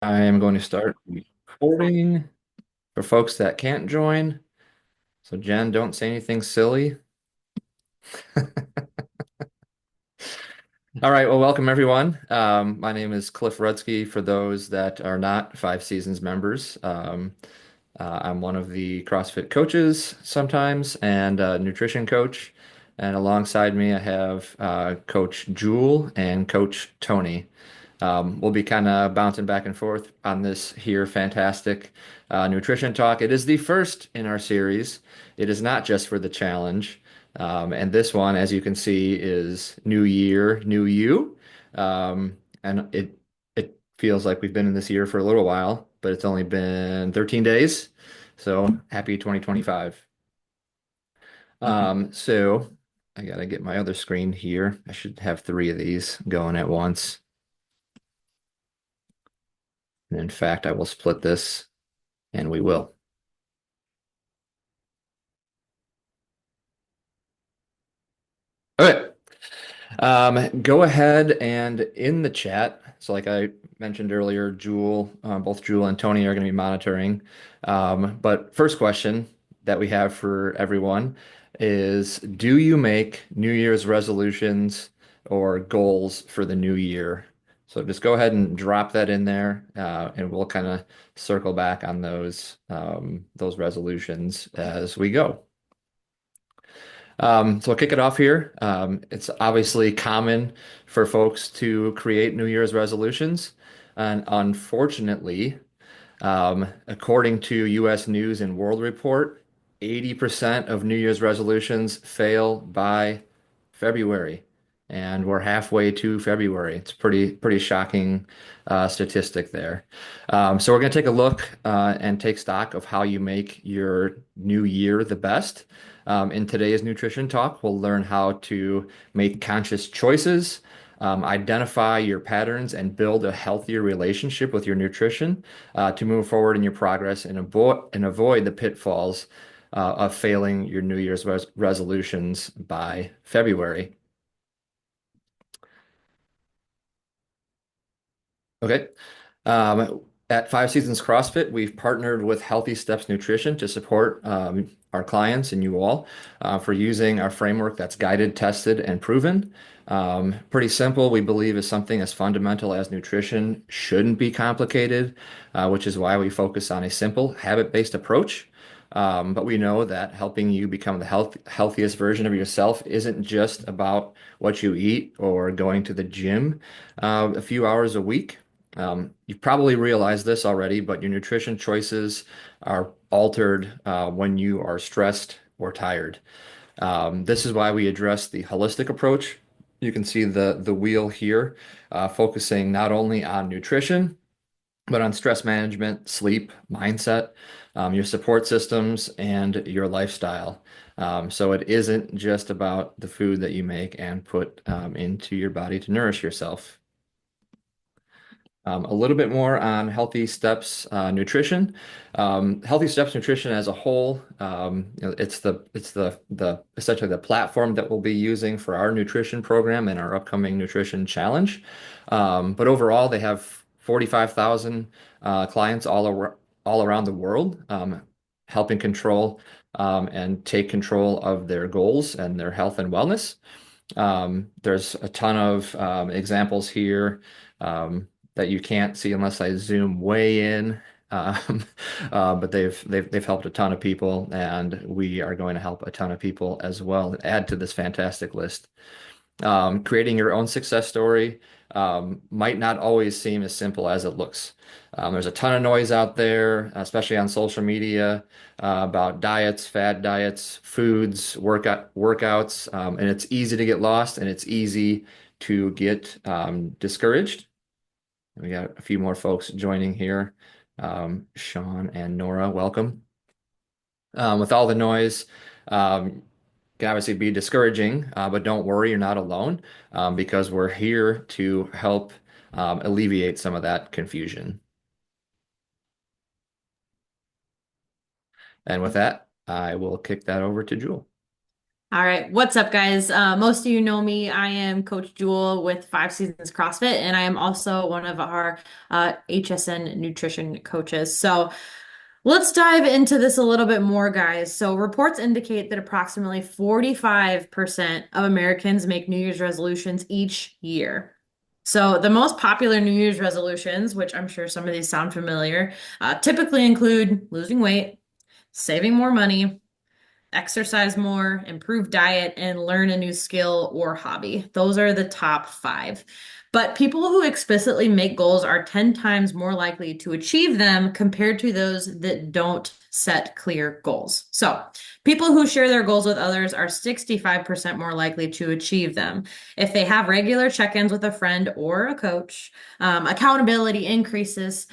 I am going to start recording for folks that can't join. So, Jen, don't say anything silly. All right, well, welcome everyone. My name is Cliff Rudsky for those that are not Five Seasons members. I'm one of the CrossFit coaches sometimes and a nutrition coach. And alongside me, I have Coach Jewel and Coach Tony. We'll be kind of bouncing back and forth on this here fantastic nutrition talk. It is the first in our series. It is not just for the challenge. And this one, as you can see, is New Year, New You. And it feels like we've been in this year for a little while, but it's only been 13 days. So happy 2025. So I gotta get my other screen here. I should have three of these going at once. And in fact, I will split this and we will. Okay. Go ahead and in the chat. So, like I mentioned earlier, both Jewel and Tony are going to be monitoring. But first question that we have for everyone is, do you make New Year's resolutions or goals for the new year? So just go ahead and drop that in there, and we'll kind of circle back on those resolutions as we go. So I'll kick it off here. It's obviously common for folks to create New Year's resolutions. And unfortunately, according to US News and World Report, 80% of New Year's resolutions fail by February. And we're halfway to February. It's pretty shocking statistic there. So we're going to take a look and take stock of how you make your new year the best. In today's nutrition talk, we'll learn how to make conscious choices, identify your patterns, and build a healthier relationship with your nutrition to move forward in your progress and avoid the pitfalls of failing your New Year's resolutions by February. Okay. At Five Seasons CrossFit, we've partnered with Healthy Steps Nutrition to support our clients and you all for using our framework that's guided, tested, and proven. Pretty simple. We believe is something as fundamental as nutrition shouldn't be complicated, which is why we focus on a simple, habit-based approach. But we know that helping you become the healthiest version of yourself isn't just about what you eat or going to the gym a few hours a week. You've probably realized this already, but your nutrition choices are altered when you are stressed or tired. This is why we address the holistic approach. You can see the wheel here, focusing not only on nutrition, but on stress management, sleep, mindset, your support systems, and your lifestyle. So it isn't just about the food that you make and put into your body to nourish yourself. A little bit more on Healthy Steps Nutrition. Healthy Steps Nutrition as a whole, it's the essentially the platform that we'll be using for our nutrition program and our upcoming nutrition challenge. But overall, they have 45,000 clients all around the world, helping control and take control of their goals and their health and wellness. There's a ton of examples here that you can't see unless I zoom way in. Um, but they've helped a ton of people, and we are going to help a ton of people as well. Add to this fantastic list. Creating your own success story might not always seem as simple as it looks. There's a ton of noise out there, especially on social media, about diets, fad diets, foods, workouts, and it's easy to get lost and it's easy to get discouraged. We got a few more folks joining here. Sean and Nora, welcome. With all the noise, can obviously be discouraging, but don't worry, you're not alone, because we're here to help alleviate some of that confusion. And with that, I will kick that over to Jewel. All right, what's up, guys? Most of you know me. I am Coach Jewel with Five Seasons CrossFit, and I am also one of our HSN nutrition coaches. So let's dive into this a little bit more, guys. So reports indicate that approximately 45% of Americans make New Year's resolutions each year. So the most popular New Year's resolutions, which I'm sure some of these sound familiar, typically include losing weight, saving more money, exercise more, improve diet, and learn a new skill or hobby. Those are the top five. But people who explicitly make goals are 10 times more likely to achieve them compared to those that don't set clear goals. So, people who share their goals with others are 65% more likely to achieve them. If they have regular check ins with a friend or a coach, accountability increases,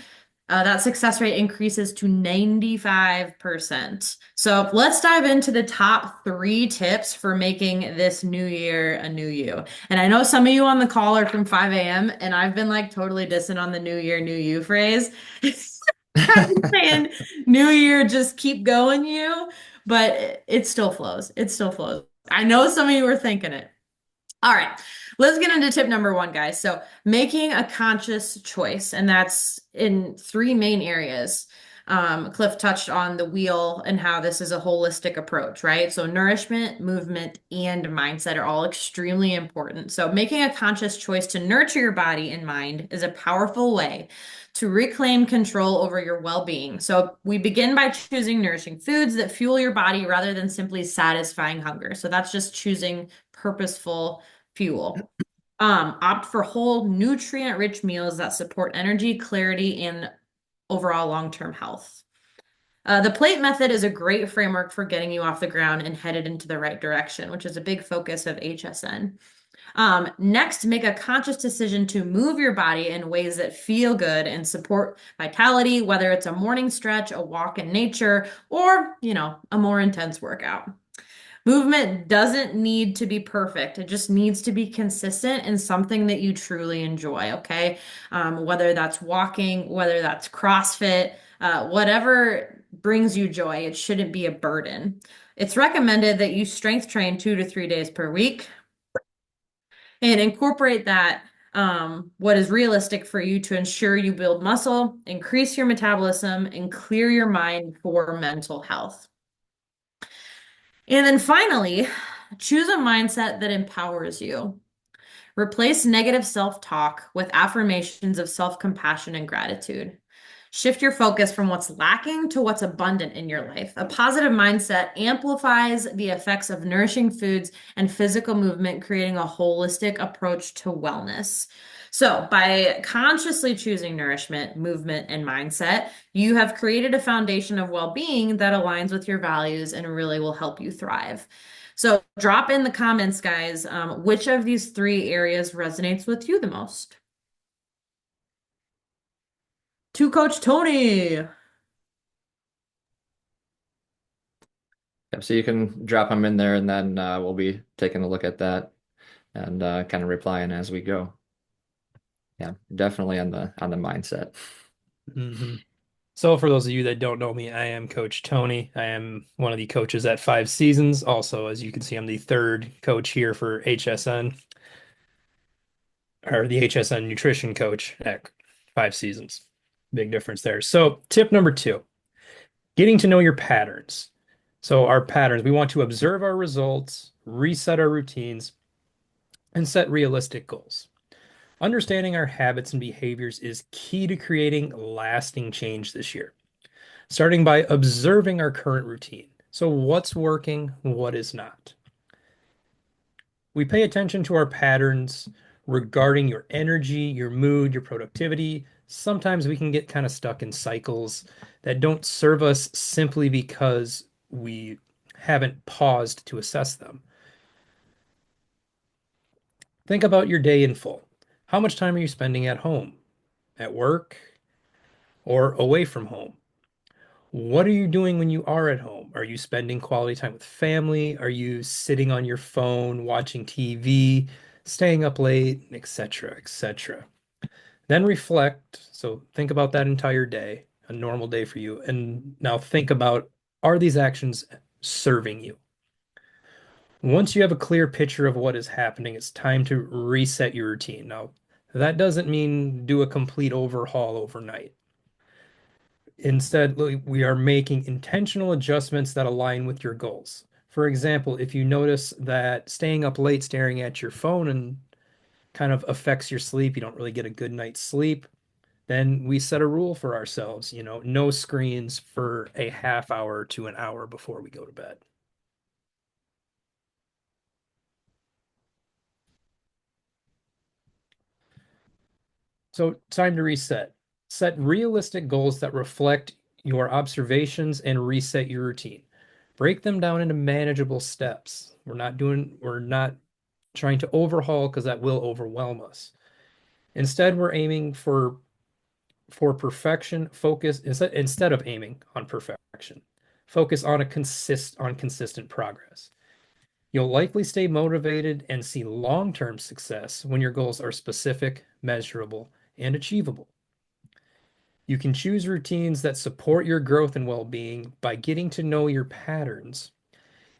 that success rate increases to 95%. So let's dive into the top three tips for making this new year a new you. And I know some of you on the call are from 5 a.m. and I've been like totally dissing on the new year, new you phrase. I've been saying new year, just keep going, you, but it still flows. It still flows. I know some of you are thinking it. All right, let's get into tip number one, guys. So, making a conscious choice, and that's in three main areas. Cliff touched on the wheel and how this is a holistic approach, right? So, nourishment, movement, and mindset are all extremely important. So, making a conscious choice to nurture your body and mind is a powerful way to reclaim control over your well-being. So, we begin by choosing nourishing foods that fuel your body rather than simply satisfying hunger. So, that's just choosing purposeful fuel. Opt for whole, nutrient-rich meals that support energy, clarity, and overall long-term health. The plate method is a great framework for getting you off the ground and headed into the right direction, which is a big focus of HSN. Next, make a conscious decision to move your body in ways that feel good and support vitality, whether it's a morning stretch, a walk in nature, or, a more intense workout. Movement doesn't need to be perfect. It just needs to be consistent and something that you truly enjoy, okay? Whether that's walking, whether that's CrossFit, whatever brings you joy, it shouldn't be a burden. It's recommended that you strength train 2 to 3 days per week and incorporate that what is realistic for you to ensure you build muscle, increase your metabolism, and clear your mind for mental health. And then finally, choose a mindset that empowers you. Replace negative self-talk with affirmations of self-compassion and gratitude. Shift your focus from what's lacking to what's abundant in your life. A positive mindset amplifies the effects of nourishing foods and physical movement, creating a holistic approach to wellness. So, by consciously choosing nourishment, movement, and mindset, you have created a foundation of well being that aligns with your values and really will help you thrive. So, drop in the comments, guys, which of these three areas resonates with you the most? To Coach Tony. Yep, so you can drop them in there and then we'll be taking a look at that and kind of replying as we go. Yeah, definitely on the mindset. hmm So, for those of you that don't know me, I am Coach Tony. I am one of the coaches at Five Seasons. Also, as you can see, I'm the third coach here for HSN, or the HSN nutrition coach at Five Seasons. Big difference there. So, tip number two, getting to know your patterns. So, our patterns, we want to observe our results, reset our routines, and set realistic goals. Understanding our habits and behaviors is key to creating lasting change this year, starting by observing our current routine. So, what's working, what is not? We pay attention to our patterns regarding your energy, your mood, your productivity. Sometimes we can get kind of stuck in cycles that don't serve us simply because we haven't paused to assess them. Think about your day in full. How much time are you spending at home, at work, or away from home? What are you doing when you are at home? Are you spending quality time with family? Are you sitting on your phone, watching TV, staying up late, etc., etc.? Then reflect. So think about that entire day, a normal day for you. And now think about, are these actions serving you? Once you have a clear picture of what is happening, it's time to reset your routine. Now, that doesn't mean do a complete overhaul overnight. Instead, we are making intentional adjustments that align with your goals. For example, if you notice that staying up late staring at your phone and kind of affects your sleep, you don't really get a good night's sleep, then we set a rule for ourselves, no screens for a half hour to an hour before we go to bed. So, time to reset. Set realistic goals that reflect your observations and reset your routine. Break them down into manageable steps. We're not trying to overhaul because that will overwhelm us. Instead, we're aiming for perfection, focus instead of aiming on perfection. Focus on consistent progress. You'll likely stay motivated and see long-term success when your goals are specific, measurable, and achievable. You can choose routines that support your growth and well-being by getting to know your patterns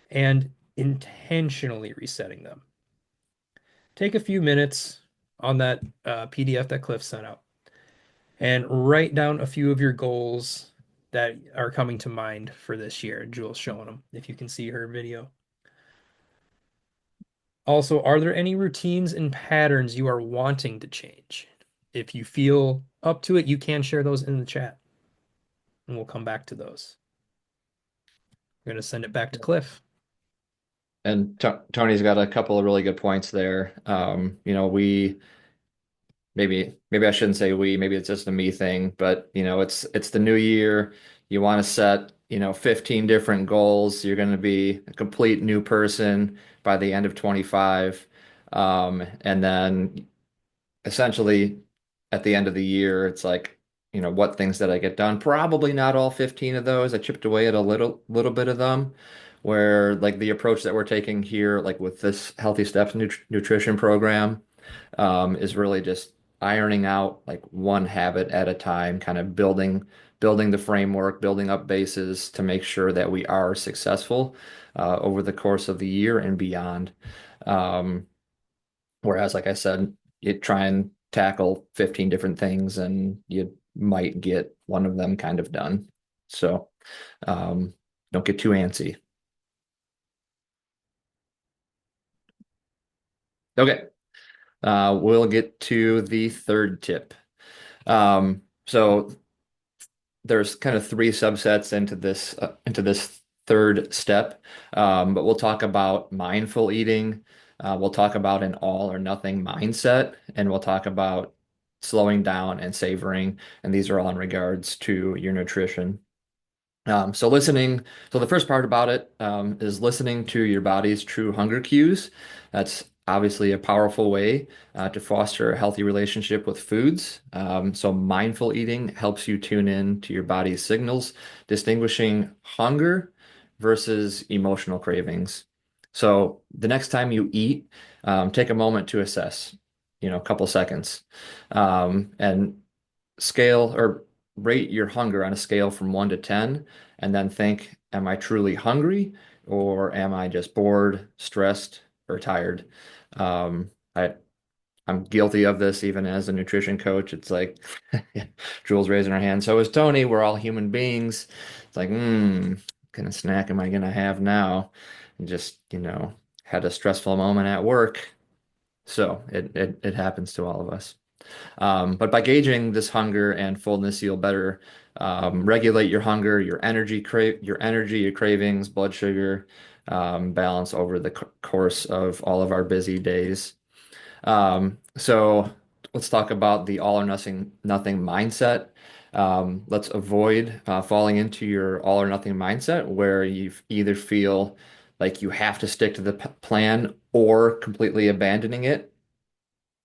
and intentionally resetting them. Take a few minutes on that PDF that Cliff sent out and write down a few of your goals that are coming to mind for this year. Jules showing them, if you can see her video. Also, are there any routines and patterns you are wanting to change? If you feel up to it, you can share those in the chat, and we'll come back to those. I'm going to send it back to Cliff. And Tony's got a couple of really good points there. We maybe I shouldn't say we, maybe it's just a me thing, but it's the new year. You want to set, 15 different goals. You're going to be a complete new person by the end of 25. And then essentially at the end of the year, it's like, what things did I get done? Probably not all 15 of those. I chipped away at a little bit of them. Where like the approach that we're taking here, like with this Healthy Steps nutrition program, is really just ironing out like one habit at a time, kind of building the framework, building up bases to make sure that we are successful over the course of the year and beyond. Um, Whereas, like I said, you try and tackle 15 different things and you might get one of them kind of done. So don't get too antsy. Okay. We'll get to the third tip. So there's kind of three subsets into this third step. But we'll talk about mindful eating. We'll talk about an all or nothing mindset, and we'll talk about slowing down and savoring. And these are all in regards to your nutrition. So listening, so the first part about it is listening to your body's true hunger cues. That's obviously a powerful way to foster a healthy relationship with foods. So mindful eating helps you tune in to your body's signals, distinguishing hunger versus emotional cravings. So the next time you eat, take a moment to assess, a couple seconds, and scale or rate your hunger on a scale from 1 to 10, and then think, am I truly hungry or am I just bored, stressed, or tired? Um, I, I'm guilty of this even as a nutrition coach. It's like Jules raising her hand. So is Tony. We're all human beings. It's like, what kind of snack am I gonna have now? And just, had a stressful moment at work. So it happens to all of us. But by gauging this hunger and fullness, you'll better regulate your hunger, your cravings, blood sugar, balance over the course of all of our busy days. So let's talk about the all or nothing mindset. Let's avoid falling into your all or nothing mindset where you either feel like you have to stick to the plan or completely abandoning it.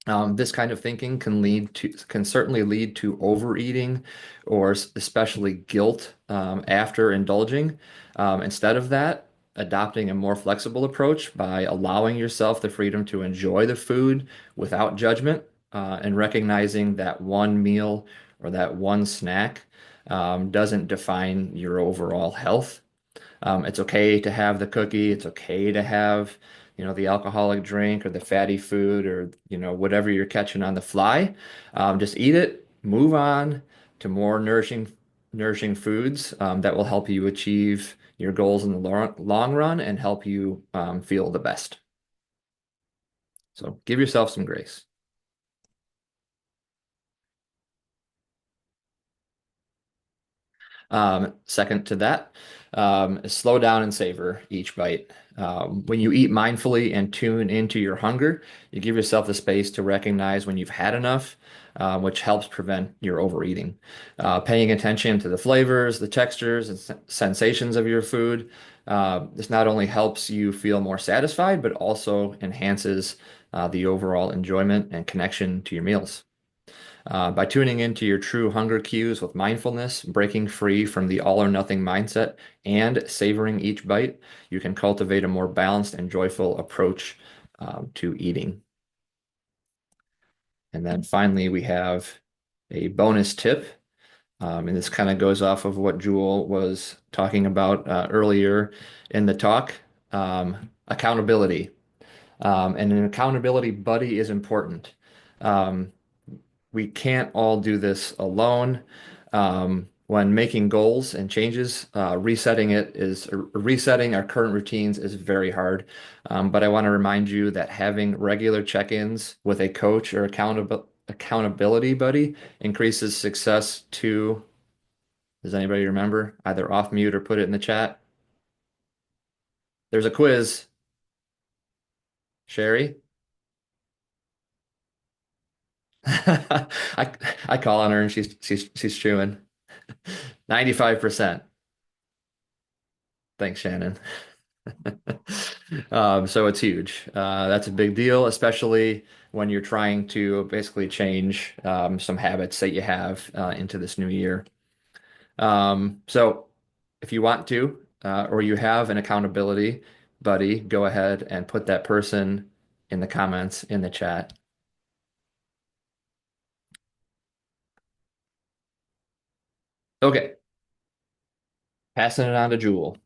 This kind of thinking can certainly lead to overeating or especially guilt after indulging. Instead of that, adopting a more flexible approach by allowing yourself the freedom to enjoy the food without judgment, and recognizing that one meal or that one snack doesn't define your overall health. It's okay to have the cookie. It's okay to have, the alcoholic drink or the fatty food or, whatever you're catching on the fly. Just eat it, move on to more nourishing foods that will help you achieve your goals in the long run and help you feel the best. So give yourself some grace. Second to that, is slow down and savor each bite. When you eat mindfully and tune into your hunger, you give yourself the space to recognize when you've had enough, which helps prevent your overeating. Paying attention to the flavors, the textures, and sensations of your food. This not only helps you feel more satisfied, but also enhances the overall enjoyment and connection to your meals. By tuning into your true hunger cues with mindfulness, breaking free from the all or nothing mindset, and savoring each bite, you can cultivate a more balanced and joyful approach to eating. And then finally, we have a bonus tip. And this kind of goes off of what Jewel was talking about earlier in the talk. Accountability. And an accountability buddy is important. Um, we can't all do this alone. When making goals and changes, resetting our current routines is very hard. But I want to remind you that having regular check-ins with a coach or accountability buddy increases success to, does anybody remember? Either off mute or put it in the chat. There's a quiz. Sherry? I I call on her and she's chewing. 95%. Thanks, Shannon. So it's huge. That's a big deal, especially when you're trying to basically change some habits that you have into this new year. So if you want to, or you have an accountability buddy, go ahead and put that person in the comments in the chat. Okay, passing it on to Jewel.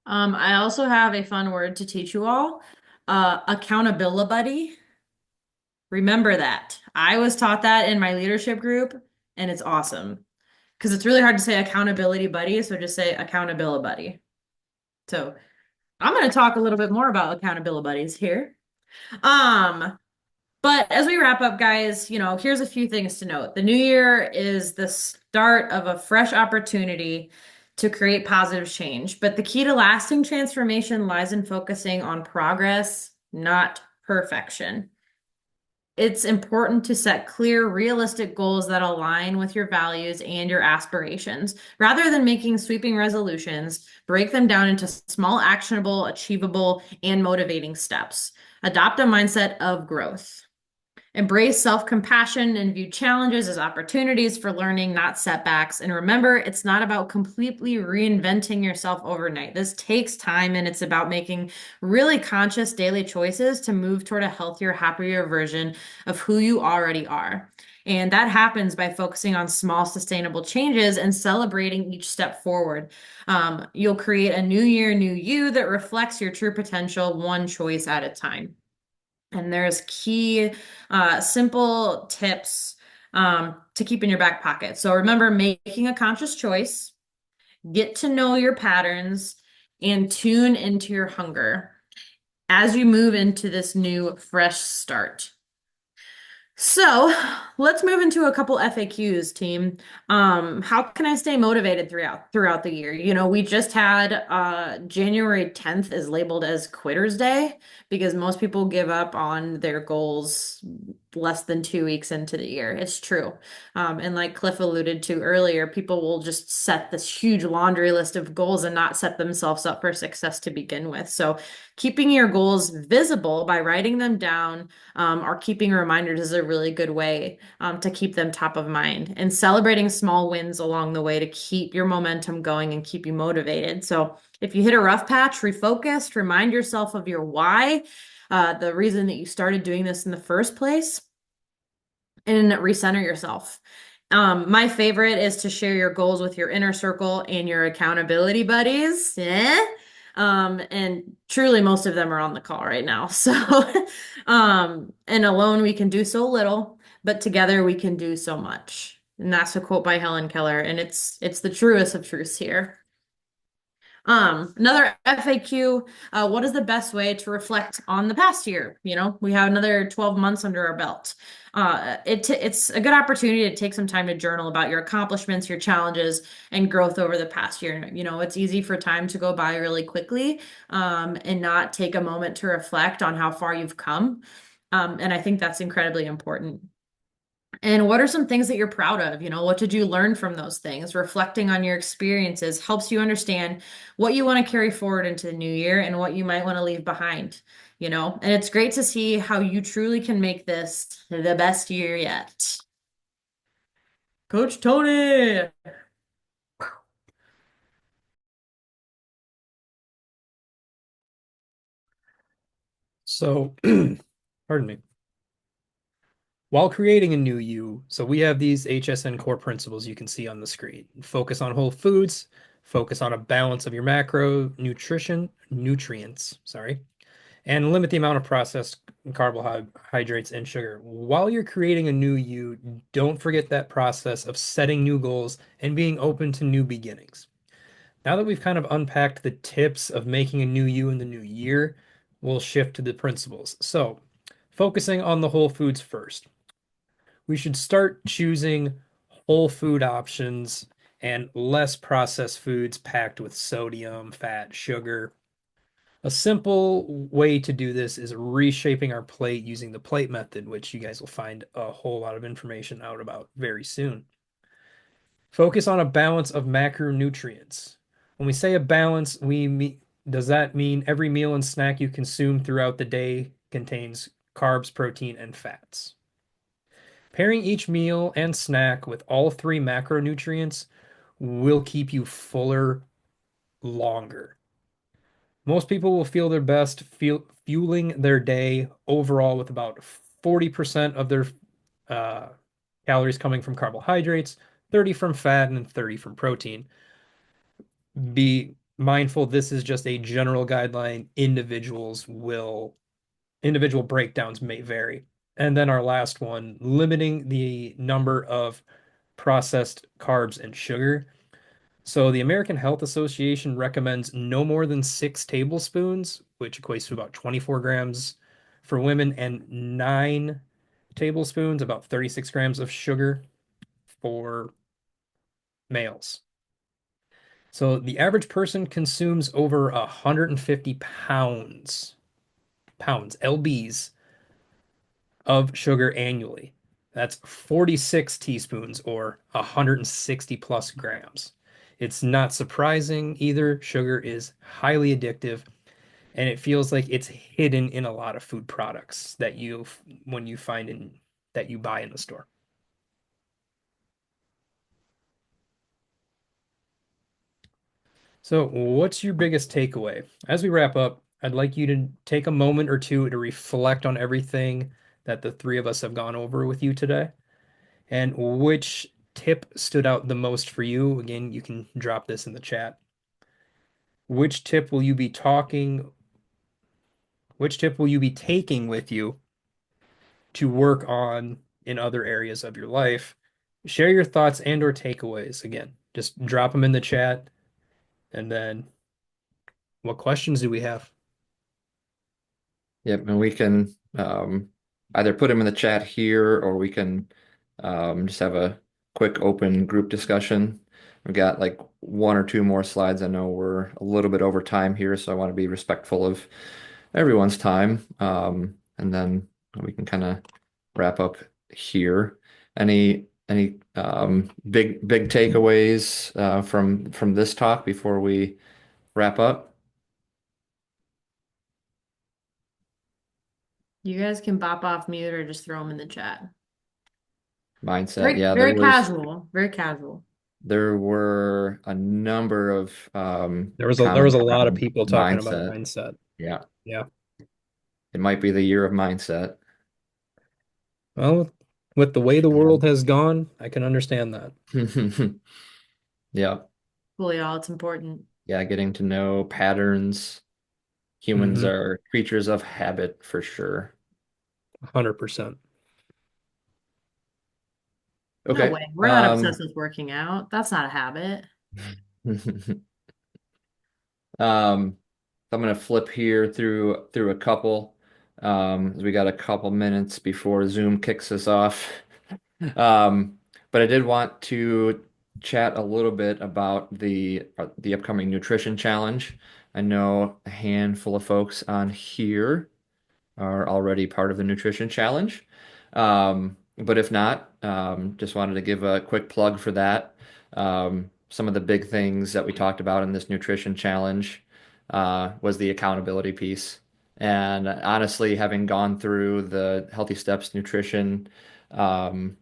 I also have a fun word to teach you all. Accountability buddy. Remember that. I was taught that in my leadership group, and it's awesome. Because it's really hard to say accountability buddy, so just say accountability buddy. So I'm going to talk a little bit more about accountability buddies here. But as we wrap up, guys, here's a few things to note. The new year is the start of a fresh opportunity to create positive change. But the key to lasting transformation lies in focusing on progress, not perfection. It's important to set clear, realistic goals that align with your values and your aspirations. Rather than making sweeping resolutions, break them down into small, actionable, achievable, and motivating steps. Adopt a mindset of growth. Embrace self-compassion and view challenges as opportunities for learning, not setbacks. And remember, it's not about completely reinventing yourself overnight. This takes time, and it's about making really conscious daily choices to move toward a healthier, happier version of who you already are. And that happens by focusing on small, sustainable changes and celebrating each step forward. You'll create a new year, new you that reflects your true potential, one choice at a time. And there's key, simple tips to keep in your back pocket. So remember, making a conscious choice, get to know your patterns, and tune into your hunger as you move into this new, fresh start. So let's move into a couple FAQs, team. How can I stay motivated throughout the year? We just had January 10th is labeled as Quitters Day because most people give up on their goals less than 2 weeks into the year. It's true. And like Cliff alluded to earlier, people will just set this huge laundry list of goals and not set themselves up for success to begin with. So keeping your goals visible by writing them down or keeping reminders is a really good way to keep them top of mind, and celebrating small wins along the way to keep your momentum going and keep you motivated. So if you hit a rough patch, refocus, remind yourself of your why, the reason that you started doing this in the first place, and recenter yourself. My favorite is to share your goals with your inner circle and your accountability buddies. And truly most of them are on the call right now. So, and alone we can do so little, but together we can do so much. And that's a quote by Helen Keller, and it's the truest of truths here. Another FAQ, what is the best way to reflect on the past year? You know, we have another 12 months under our belt. It's a good opportunity to take some time to journal about your accomplishments, your challenges, and growth over the past year. You know, it's easy for time to go by really quickly, and not take a moment to reflect on how far you've come. And I think that's incredibly important. And what are some things that you're proud of? You know, what did you learn from those things? Reflecting on your experiences helps you understand what you want to carry forward into the new year and what you might want to leave behind, you know? And it's great to see how you truly can make this the best year yet. Coach Tony. So, pardon me. While creating a new you, so we have these HSN core principles you can see on the screen. Focus on whole foods, focus on a balance of your nutrients, sorry, and limit the amount of processed carbohydrates and sugar. While you're creating a new you, don't forget that process of setting new goals and being open to new beginnings. Now that we've kind of unpacked the tips of making a new you in the new year, we'll shift to the principles. So, focusing on the whole foods first. We should start choosing whole food options and less processed foods packed with sodium, fat, sugar. A simple way to do this is reshaping our plate using the plate method, which you guys will find a whole lot of information out about very soon. Focus on a balance of macronutrients. When we say a balance, does that mean every meal and snack you consume throughout the day contains carbs, protein, and fats? Pairing each meal and snack with all three macronutrients will keep you fuller longer. Most people will feel their best fueling their day overall with about 40% of their uh, calories coming from carbohydrates, 30 from fat, and 30 from protein. Be mindful, this is just a general guideline. Individual breakdowns may vary. And then our last one, limiting the number of processed carbs and sugar. So the American Health Association recommends no more than 6 tablespoons, which equates to about 24 grams for women, and 9 tablespoons, about 36 grams of sugar for males. So the average person consumes over 150 pounds, lbs, of sugar annually. That's 46 teaspoons or 160 plus grams. It's not surprising either. Sugar is highly addictive, and it feels like it's hidden in a lot of food products that that you buy in the store. So, what's your biggest takeaway? As we wrap up, I'd like you to take a moment or two to reflect on everything that the three of us have gone over with you today. And which tip stood out the most for you? Again, you can drop this in the chat. Which tip will you be talking? Which tip will you be taking with you to work on in other areas of your life? Share your thoughts and or takeaways. Again, just drop them in the chat. And then what questions do we have? Yep, and we can either put them in the chat here or we can just have a quick open group discussion. We've got like one or two more slides. I know we're a little bit over time here, so I want to be respectful of everyone's time. And then we can kind of wrap up here. Any big takeaways from this talk before we wrap up? You guys can bop off mute or just throw them in the chat. Mindset. Yeah, Very casual, very casual. there were a number of There was comments a lot of around people talking about mindset. mindset. Yeah, Yeah. it might be the year of mindset. Well, With the way the world has gone, I can understand that. Yeah. Cool, y'all. It's important. Yeah, getting to know patterns. Humans Hmm. are creatures of habit for sure. 100%. No Okay. way. We're not obsessed with working out. That's not a habit. Um, I'm gonna flip here through a couple. As we got a couple minutes before Zoom kicks us off. But I did want to chat a little bit about the upcoming nutrition challenge. I know a handful of folks on here are already part of the nutrition challenge. But if not, just wanted to give a quick plug for that. Some of the big things that we talked about in this nutrition challenge was the accountability piece. And honestly, having gone through the Healthy Steps nutrition um,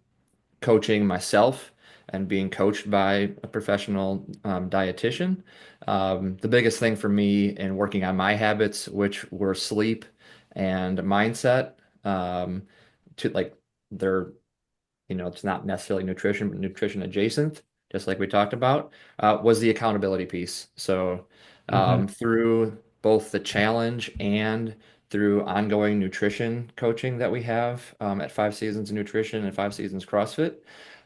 coaching myself and being coached by a professional dietitian, the biggest thing for me in working on my habits, which were sleep and mindset, um, to like they're it's not necessarily nutrition, but nutrition adjacent, just like we talked about, was the accountability piece. So Hmm. through both the challenge and through ongoing nutrition coaching that we have at Five Seasons Nutrition and Five Seasons CrossFit,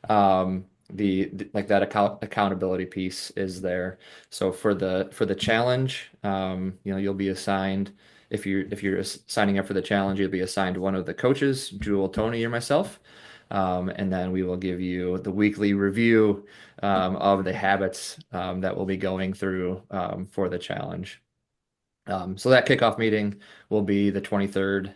like that accountability piece is there. So for the challenge, you'll be assigned if you're signing up for the challenge, you'll be assigned one of the coaches, Jewel, Tony, or myself. And then we will give you the weekly review of the habits that we'll be going through for the challenge. So that kickoff meeting will be the 23rd.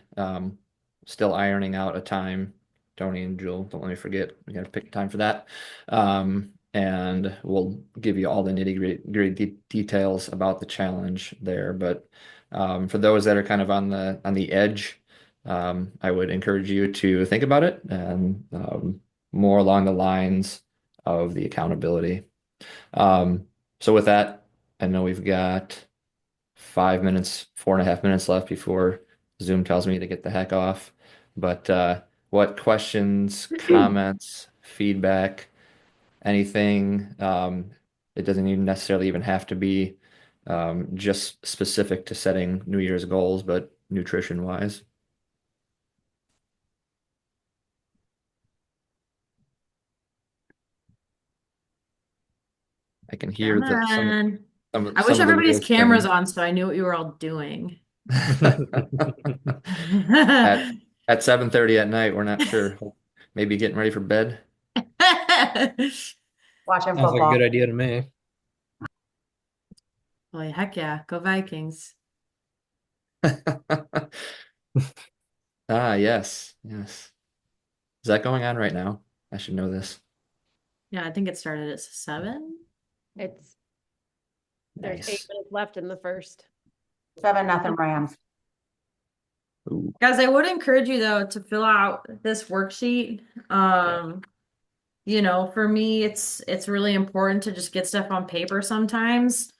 Still ironing out a time. Tony and Jewel, don't let me forget. We got to pick a time for that. And we'll give you all the nitty-gritty details about the challenge there. But for those that are kind of on the edge, I would encourage you to think about it and more along the lines of the accountability. So with that, I know we've got 5 minutes, 4.5 minutes left before Zoom tells me to get the heck off. But what questions, comments, feedback, anything? It doesn't even necessarily even have to be just specific to setting New Year's goals, but nutrition wise. I can hear Come that some on. some I wish some of the everybody's wheels cameras turning. on so I knew what you were all doing. At at 7:30 at night, we're not sure. Maybe getting ready for bed. Watching Sounds like a good football. idea to me. Boy, heck yeah. Go Vikings. Ah, yes, yes. Is that going on right now? I should know this. Yeah, I think it started at 7. It's there's eight Nice. minutes left in the first. 7-0 Rams. Ooh. Guys, I would encourage you though to fill out this worksheet. Yeah. For me, it's really important to just get stuff on paper sometimes,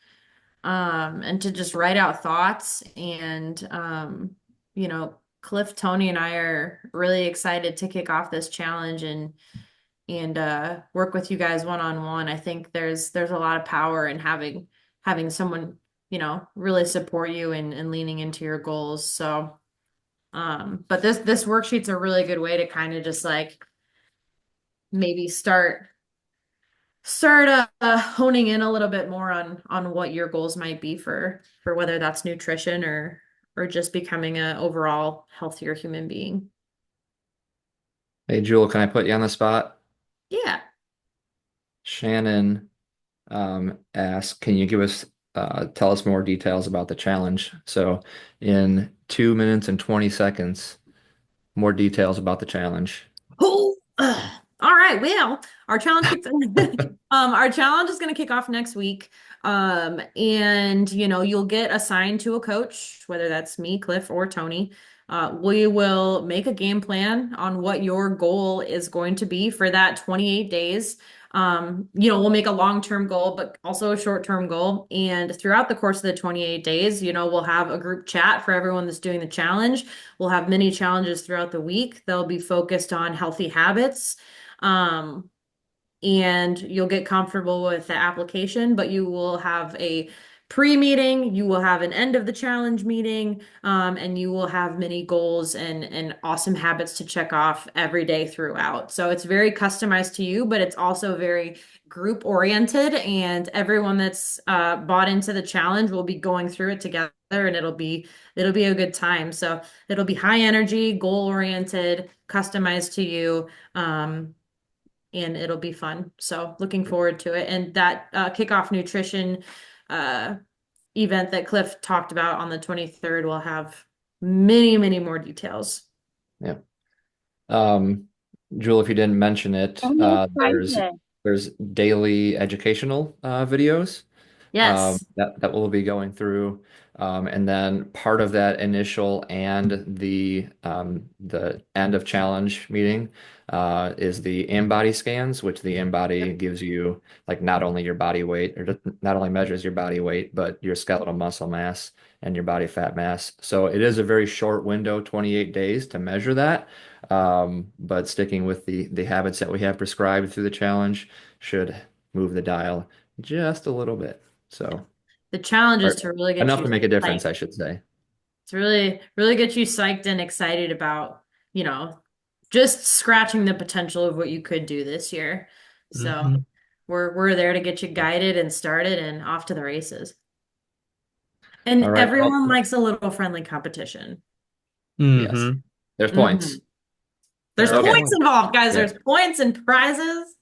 and to just write out thoughts. And Cliff, Tony, and I are really excited to kick off this challenge and work with you guys one on one. I think there's a lot of power in having someone, really support you and leaning into your goals. So but this worksheet's a really good way to kind of just like maybe start honing in a little bit more on what your goals might be for whether that's nutrition or just becoming a overall healthier human being. Hey, Jewel, can I put you on the spot? Yeah. Shannon asked, can you tell us more details about the challenge? So, in 2 minutes and 20 seconds, more details about the challenge. Oh, all right. Well, our challenge kicks our challenge is going to kick off next week. And you'll get assigned to a coach, whether that's me, Cliff, or Tony. We will make a game plan on what your goal is going to be for that 28 days. We'll make a long-term goal, but also a short-term goal. And throughout the course of the 28 days, we'll have a group chat for everyone that's doing the challenge. We'll have mini challenges throughout the week. They'll be focused on healthy habits. And you'll get comfortable with the application, but you will have a pre-meeting, you will have an end of the challenge meeting, and you will have many goals and awesome habits to check off every day throughout. So it's very customized to you, but it's also very group oriented, and everyone that's bought into the challenge will be going through it together, and it'll be a good time. So it'll be high energy, goal oriented, customized to you. And it'll be fun. So looking forward to it. And that kickoff nutrition event that Cliff talked about on the 23rd will have many, many more details. Yeah. Jewel, if you didn't mention it, there's daily educational videos Yes. that we'll be going through. And then part of that initial and the end of challenge meeting is the InBody scans, which the InBody gives you like not only your body weight, or not only measures your body weight, but your skeletal muscle mass and your body fat mass. So it is a very short window, 28 days to measure that. But sticking with the habits that we have prescribed through the challenge should move the dial just a little bit. So The challenge is or to really get enough you to make a difference, psyched. I should say. To really, really get you psyched and excited about, just scratching the potential of what you could do this year. So Mhm. we're there to get you guided and started and off to the races. And All right. everyone Well, likes a little friendly competition. yes, Mhm. there's Mhm. points. There's There are Okay. points points. involved, guys. Yeah. There's points and prizes.